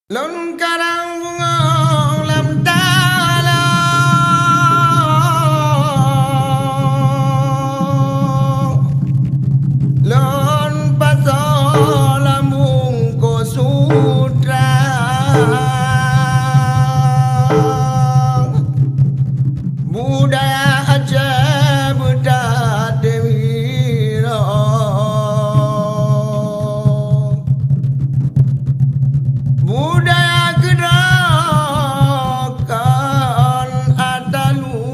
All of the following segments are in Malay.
Lon karang bunga lam tala lon pasal lambung ko sutra budaya aja budak dewi budaya gerakan ada luar.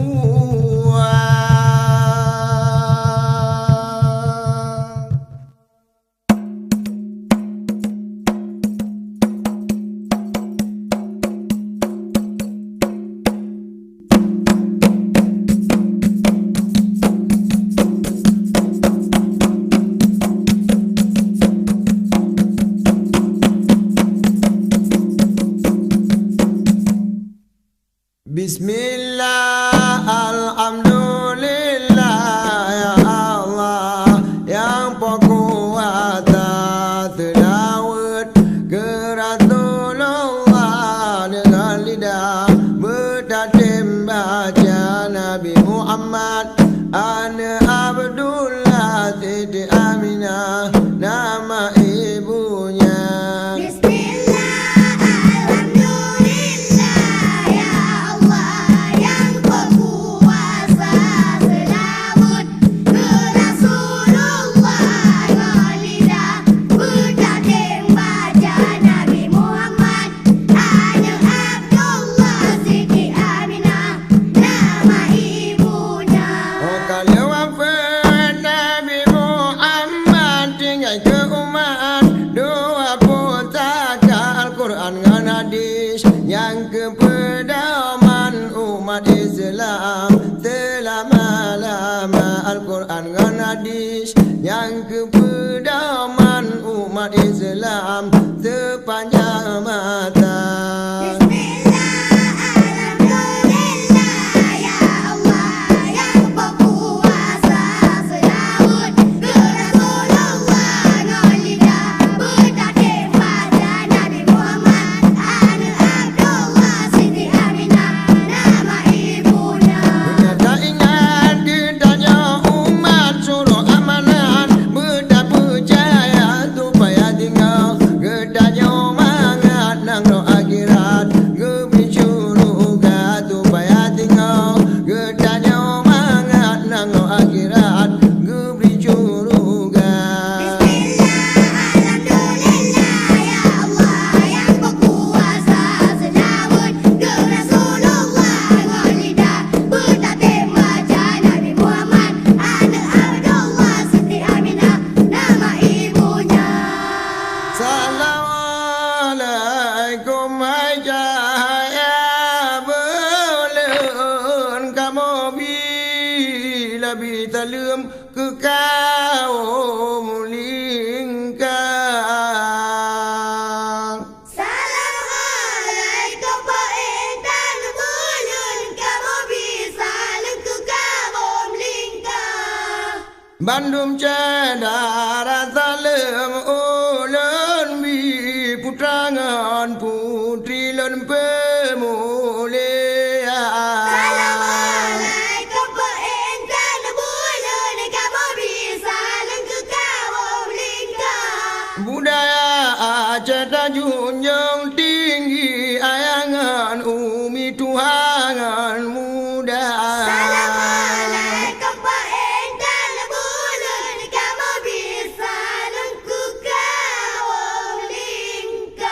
Bismillah, alhamdulillah, ya Allah yang berkuasa selawat ke Rasulullah dengan lidah bertatim baca Nabi Muhammad ana Abdullah Siti Aminah nama ibunya. Yang kepedoman umat Islam selama-lama Al-Quran dan hadis yang kepedoman umat Islam sepanjang masa. Bisa lươm ke kaum lingkang. Assalamualaikum Pak Intan Bulun, kamu bisa lươm ke kaum lingkang. Bandung cedara salam ulun bi putrangan putri lun pemuliaan. Cita junjung tinggi ayangan umi tuhangan muda. Assalamualaikum Pak Intan Bulun, kamu bisa lengku kaum lingkang.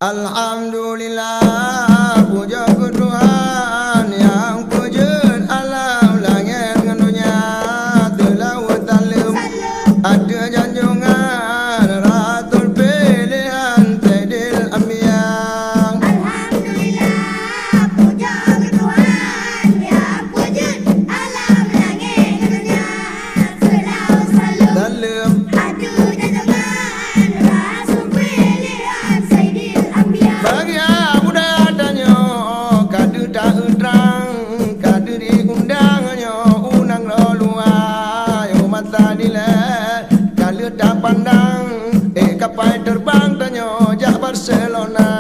Alhamdulillah, puja ke Tuhan yang puja alam langit dengan dunia. Barcelona.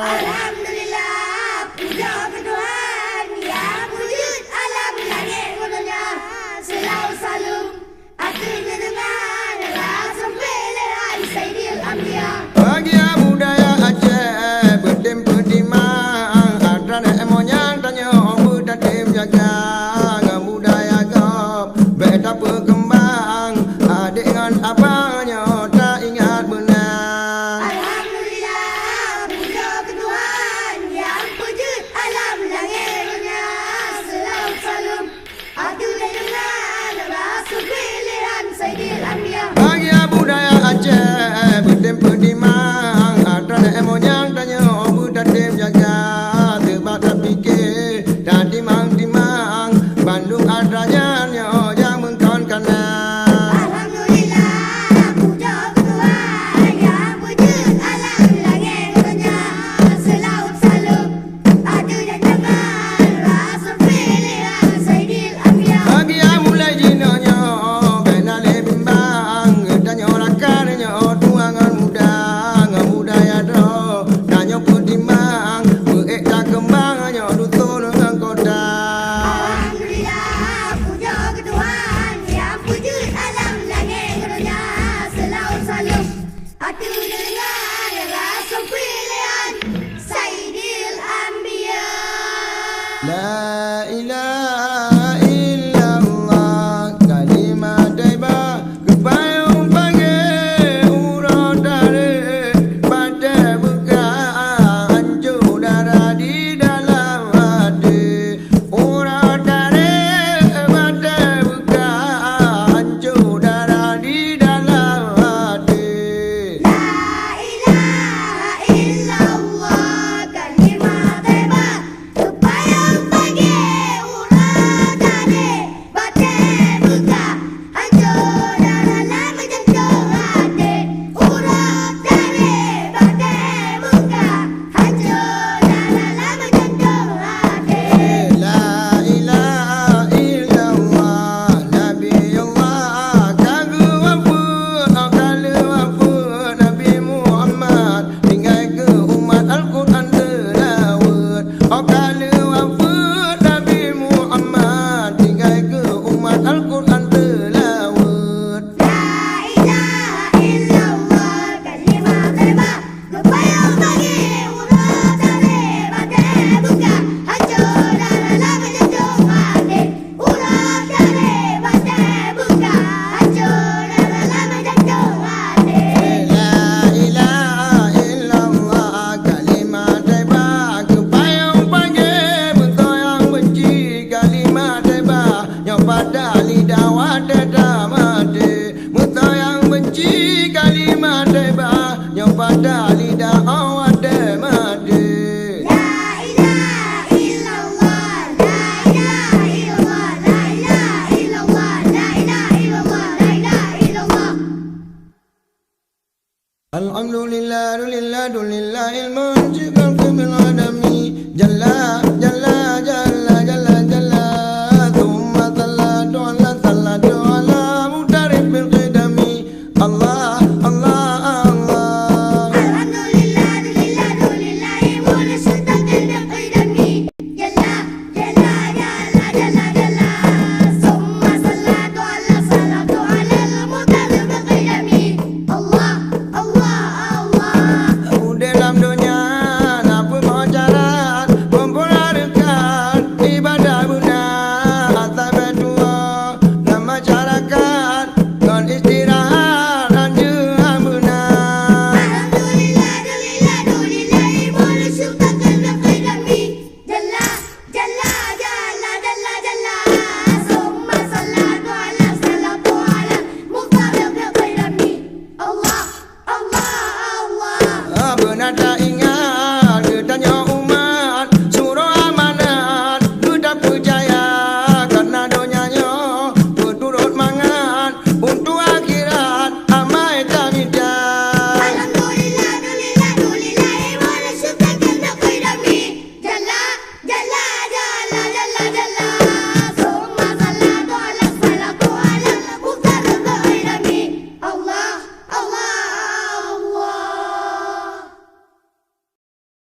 Alhamdulillah, puja ke Tuhan yang wujud alam langit gunanya. Selalu salam akhirnya dengan Rasul pilihan Sayyidil Anbiya. Bahagia budaya Aceh bertempu di mang, adrana emonyang tanya budak tim jaga budaya gop beta berkembang adik dengan abangnya tak ingat benar. Alhamdulillah, puja ke Tuhan yang wujud alam langit gunanya. Selalu salam akhirnya dengan Rasul pilihan Sayyidil Anbiya. Bahagia budaya Aceh bertempu di mang, adrana emonyang tanya budak tim jaga tebak tak fikir dan timang-timang Bandung adanya yang mengkawankan. Alhamdulillah, puja ke Tuhan yang wujud alam langit gunanya. Selalu salam akhirnya dengan Rasul pilihan Sayyidil Anbiya. Bahagia mulai jinanya benale bimbang tanya rakannya tuangan muda budaya do tanya putimang beek tak kembangnya dusun dengan kota. Alhamdulillah, puja ke Tuhan yang wujud alam langit gunanya. Selalu salam akhirnya dengan Rasul pilihan Sayyidil Anbiya. La ilaha illallah kalimat thayyibah kepayung pagi urut dari pada buka hancur darah di dalam hati urut dari pada buka hancur darah di dalam hati. La ilaha illallah kalimat thayyibah kepayung pagi urut dari batin buka hancur dalam jantung hati urut dari batin buka hancur dalam jantung hati. La ilaha illallah Nabi Allah kagu wafud akalu wafud Nabi Muhammad tinggal ke umat Al-Quran telawud akalu wafud Nabi Muhammad tinggal ke umat Al-Quran telawud. La ilaha illallah kalimat thayyibah kepayung pagi urut dari batin buka hancur dalam jantung hati urut dari batin buka hancur dalam jantung hati. La ilaha illallah kalimat thayyibah kepayung pagi bentuk yang benci kalimat thayyibah yang pada lidah wadah tak mati bentuk yang benci kalimat thayyibah yang pada lidah wadah mati. La ilaha illallah la ilaha illallah la ilaha illallah la ilaha illallah la ilaha illallah. Alhamdulillah lillahil munjikal bil adami jalla jalla